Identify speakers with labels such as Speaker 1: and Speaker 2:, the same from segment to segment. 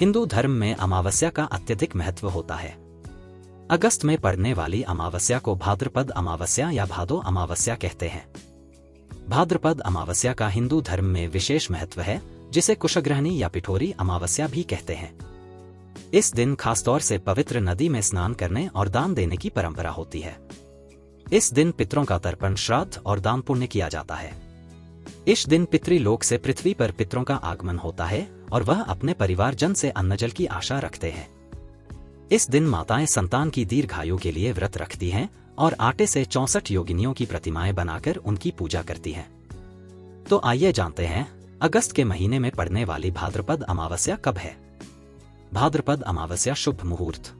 Speaker 1: हिंदू धर्म में अमावस्या का अत्यधिक महत्व होता है। अगस्त में पड़ने वाली अमावस्या को भाद्रपद अमावस्या या भादो अमावस्या कहते हैं। भाद्रपद अमावस्या का हिंदू धर्म में विशेष महत्व है, जिसे कुशग्रहणी या पिठोरी अमावस्या भी कहते हैं। इस दिन खासतौर से पवित्र नदी में स्नान करने और दान देने की परंपरा होती है। इस दिन पितरों का तर्पण, श्राद्ध और दान पुण्य किया जाता है। इस दिन पितृलोक से पृथ्वी पर पितरों का आगमन होता है और वह अपने परिवारजन से अन्नजल की आशा रखते हैं। इस दिन माताएं संतान की दीर्घायु के लिए व्रत रखती हैं और आटे से 64 योगिनियों की प्रतिमाएं बनाकर उनकी पूजा करती हैं। तो आइए जानते हैं, अगस्त के महीने में पड़ने वाली भाद्रपद अमावस्या कब है। भाद्रपद अमावस्या शुभ मुहूर्त।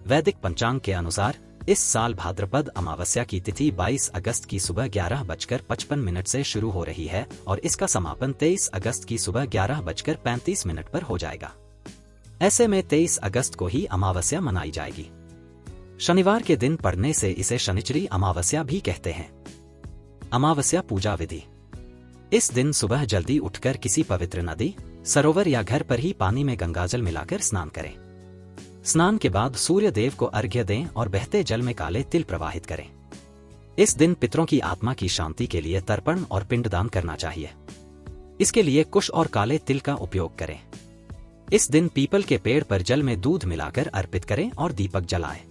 Speaker 1: वैदिक पंचांग के अनुसार इस साल भाद्रपद अमावस्या की तिथि 22 अगस्त की सुबह 11:55 से शुरू हो रही है और इसका समापन 23 अगस्त की सुबह 11:35 पर हो जाएगा। ऐसे में 23 अगस्त को ही अमावस्या मनाई जाएगी। शनिवार के दिन पड़ने से इसे शनिचरी अमावस्या भी कहते हैं। अमावस्या पूजा विधि। इस दिन सुबह जल्दी उठकर किसी पवित्र नदी, सरोवर या घर पर ही पानी में गंगाजल मिलाकर स्नान करें। स्नान के बाद सूर्य देव को अर्घ्य दें और बहते जल में काले तिल प्रवाहित करें। इस दिन पितरों की आत्मा की शांति के लिए तर्पण और पिंडदान करना चाहिए। इसके लिए कुश और काले तिल का उपयोग करें। इस दिन पीपल के पेड़ पर जल में दूध मिलाकर अर्पित करें और दीपक जलाएं।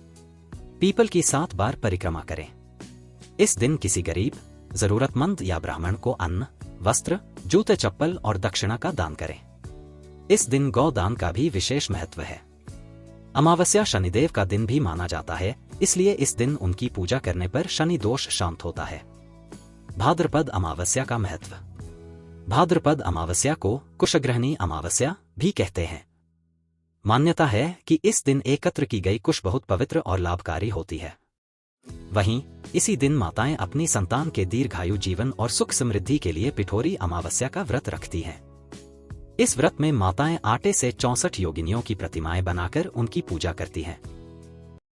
Speaker 1: पीपल की 7 बार परिक्रमा करें। इस दिन किसी गरीब, जरूरतमंद या ब्राह्मण को अन्न, वस्त्र, जूते, चप्पल और दक्षिणा का दान करें। इस दिन गौ दान का भी विशेष महत्व है। अमावस्या शनिदेव का दिन भी माना जाता है, इसलिए इस दिन उनकी पूजा करने पर शनि दोष शांत होता है। भाद्रपद अमावस्या का महत्व। भाद्रपद अमावस्या को कुशग्रहणी अमावस्या भी कहते हैं। मान्यता है कि इस दिन एकत्र की गई कुश बहुत पवित्र और लाभकारी होती है। वहीं इसी दिन माताएं अपनी संतान के दीर्घायु जीवन और सुख समृद्धि के लिए पिठोरी अमावस्या का व्रत रखती हैं। इस व्रत में माताएं आटे से 64 योगिनियों की प्रतिमाएं बनाकर उनकी पूजा करती हैं।